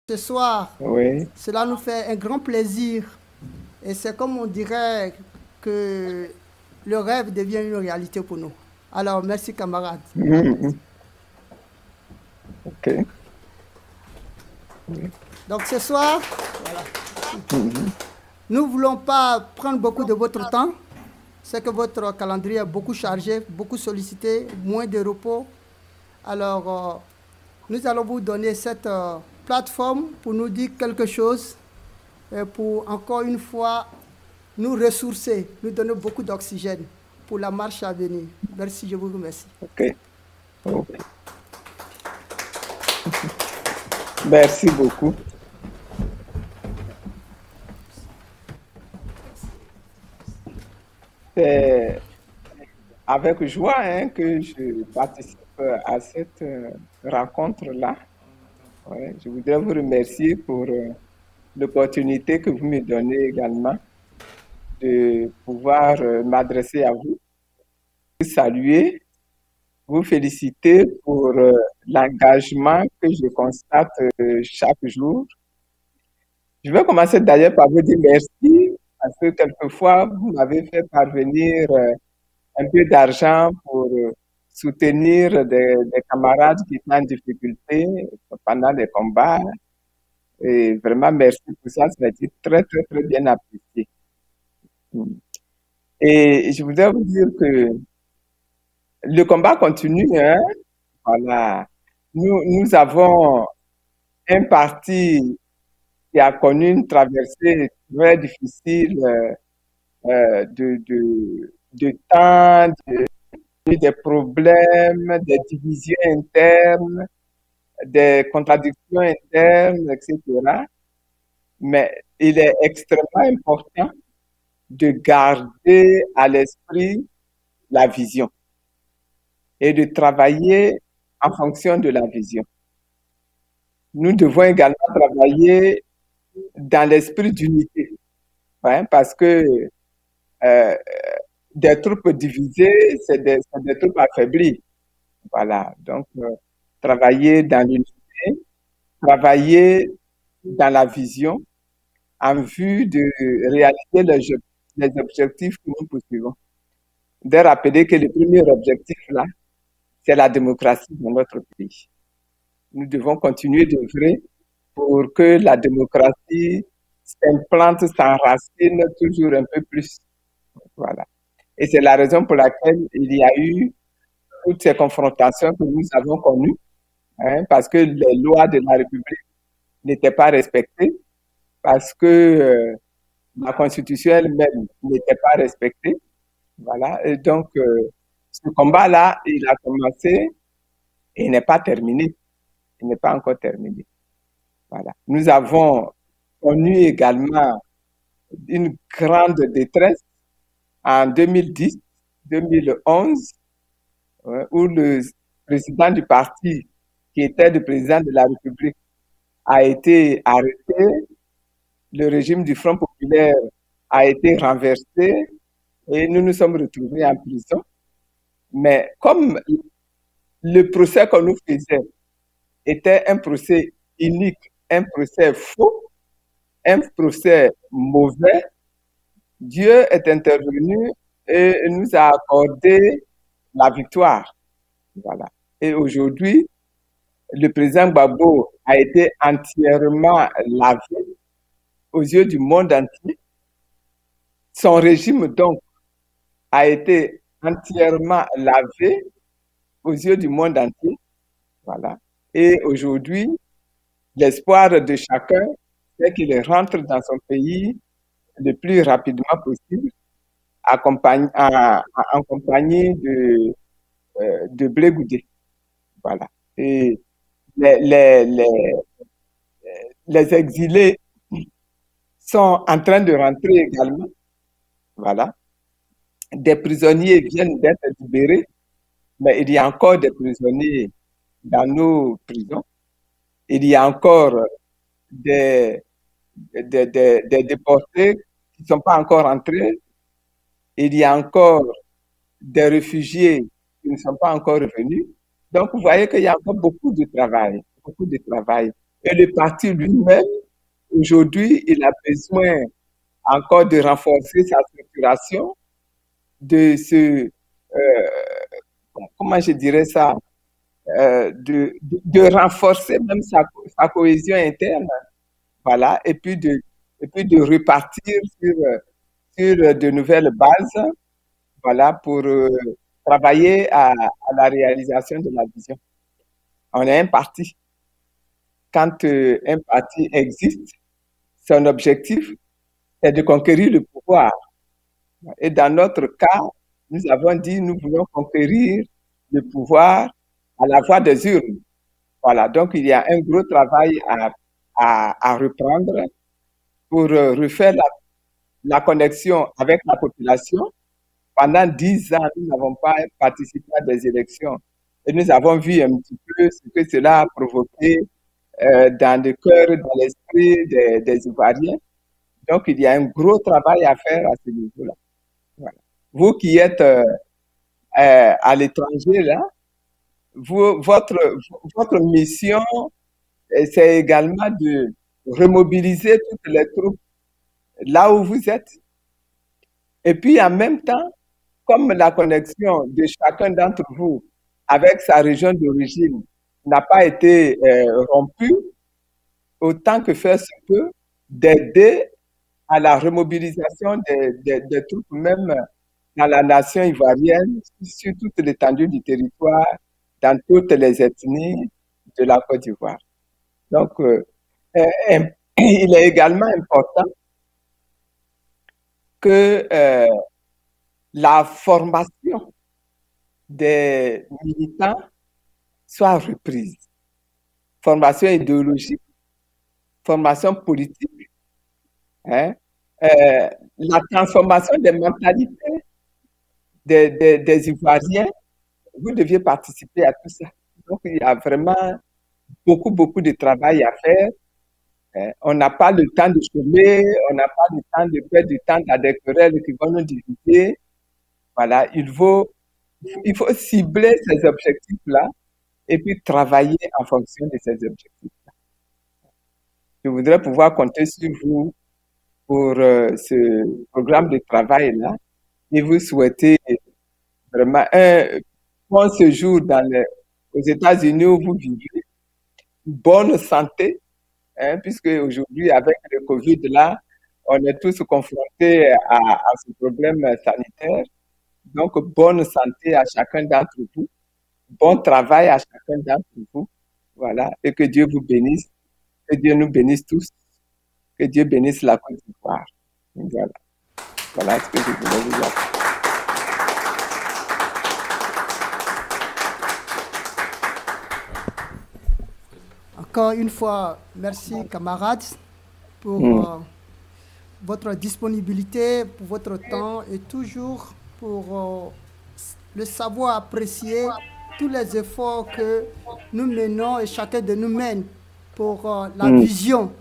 Ce soir, Oui. cela nous fait un grand plaisir et c'est comme on dirait que le rêve devient une réalité pour nous. Alors, merci camarades. Mhm. OK. Oui. Donc ce soir, Mhm. nous ne voulons pas prendre beaucoup de votre temps. C'est que votre calendrier est beaucoup chargé, beaucoup sollicité, moins de repos. Alors, nous allons vous donner cette plateforme pour nous dire quelque chose et pour encore une fois nous ressourcer, nous donner beaucoup d'oxygène pour la marche à venir. Merci, je vous remercie. OK. OK. Merci beaucoup. C'est avec joie que je participe à cette rencontre-là. Ouais, je voudrais vous remercier pour l'opportunité que vous me donnez également de pouvoir m'adresser à vous, vous saluer, vous féliciter pour l'engagement que je constate chaque jour. Je vais commencer d'ailleurs par vous dire merci parce que quelquefois, vous m'avez fait parvenir un peu d'argent pour soutenir des camarades qui étaient en difficulté pendant les combats. Et vraiment, merci pour ça. Ça a été très, très, très bien apprécié. Et je voudrais vous dire que le combat continue, hein. Voilà. Nous avons un parti qui a connu une traversée très difficile de temps, des problèmes, des divisions internes, des contradictions internes, etc. Mais il est extrêmement important de garder à l'esprit la vision et de travailler en fonction de la vision. Nous devons également travailler dans l'esprit d'unité, hein, parce que euh, des troupes divisées, c'est des troupes affaiblies. Voilà. Donc, travailler dans l'unité, travailler dans la vision en vue de réaliser les objectifs que nous poursuivons. De rappeler que le premier objectif, là, c'est la démocratie dans notre pays. Nous devons continuer d'œuvrer pour que la démocratie s'implante, s'enracine toujours un peu plus. Voilà. Et c'est la raison pour laquelle il y a eu toutes ces confrontations que nous avons connues, hein, parce que les lois de la République n'étaient pas respectées, parce que la Constitution elle-même n'était pas respectée. Voilà. Et donc, ce combat-là, il a commencé et il n'est pas terminé. Il n'est pas encore terminé. Voilà. Nous avons connu également une grande détresse en 2010, 2011, où le président du parti, qui était le président de la République, a été arrêté, le régime du Front populaire a été renversé et nous nous sommes retrouvés en prison. Mais comme le procès qu'on nous faisait était un procès unique, un procès faux, un procès mauvais, Dieu est intervenu et nous a accordé la victoire. Voilà. Et aujourd'hui, le président Gbagbo a été entièrement lavé aux yeux du monde entier. Son régime, donc, a été entièrement lavé aux yeux du monde entier. Voilà. Et aujourd'hui, l'espoir de chacun, c'est qu'il rentre dans son pays le plus rapidement possible, en compagnie de Blé Goudé. Voilà. Et les, les, les, les exilés sont en train de rentrer également. Voilà. Des prisonniers viennent d'être libérés, mais il y a encore des prisonniers dans nos prisons. Il y a encore des, des déportés qui ne sont pas encore entrés. Il y a encore des réfugiés qui ne sont pas encore revenus. Donc, vous voyez qu'il y a encore beaucoup de travail, beaucoup de travail. Et le parti lui-même, aujourd'hui, il a besoin encore de renforcer sa structuration, de se, comment je dirais ça, de renforcer même sa cohésion interne, voilà, et puis de repartir sur de nouvelles bases, voilà, pour travailler à la réalisation de la vision. On est un parti. Quand un parti existe, son objectif, c'est de conquérir le pouvoir. Et dans notre cas, nous avons dit, nous voulons conquérir le pouvoir à la voie des urnes. Voilà, donc il y a un gros travail à reprendre pour refaire la connexion avec la population. Pendant 10 ans, nous n'avons pas participé à des élections. Et nous avons vu un petit peu ce que cela a provoqué dans le cœur, dans l'esprit des Ivoiriens. Donc, il y a un gros travail à faire à ce niveau-là. Voilà. Vous qui êtes à l'étranger, là, votre mission, c'est également de remobiliser toutes les troupes là où vous êtes. Et puis, en même temps, comme la connexion de chacun d'entre vous avec sa région d'origine n'a pas été rompue, autant que faire se peut, d'aider à la remobilisation des troupes, même dans la nation ivoirienne, sur toute l'étendue du territoire, dans toutes les ethnies de la Côte d'Ivoire. Donc, il est également important que la formation des militants soit reprise. Formation idéologique, formation politique, hein, la transformation des mentalités des Ivoiriens, vous deviez participer à tout ça. Donc, il y a vraiment beaucoup de travail à faire. On n'a pas le temps de chômer, on n'a pas le temps de perdre du temps dans des querelles qui vont nous diviser. Voilà, il faut cibler ces objectifs-là et puis travailler en fonction de ces objectifs-là. Je voudrais pouvoir compter sur vous pour ce programme de travail-là et vous souhaiter vraiment un bon séjour aux États-Unis où vous vivez, bonne santé, hein, puisque aujourd'hui, avec le Covid-là, on est tous confrontés à ce problème sanitaire. Donc, bonne santé à chacun d'entre vous, bon travail à chacun d'entre vous, voilà, et que Dieu vous bénisse, que Dieu nous bénisse tous, que Dieu bénisse la Côte d'Ivoire. Voilà. Voilà ce que je voulais vous dire. Encore une fois, merci camarades pour votre disponibilité, pour votre temps et toujours pour le savoir apprécier tous les efforts que nous menons et chacun de nous mène pour la vision.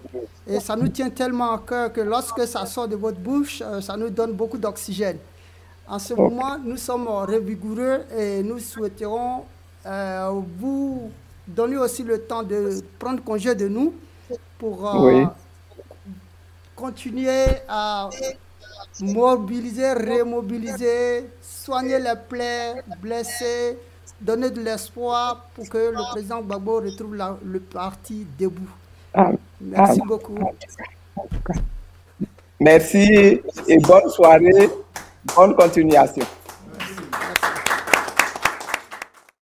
Et ça nous tient tellement à cœur que lorsque ça sort de votre bouche, ça nous donne beaucoup d'oxygène. En ce moment, nous sommes revigoureux et nous souhaiterons vous donner aussi le temps de prendre congé de nous pour continuer à mobiliser, remobiliser, soigner les plaies, blesser, donner de l'espoir pour que le président Gbagbo retrouve le parti debout. Merci beaucoup. Merci et bonne soirée, bonne continuation.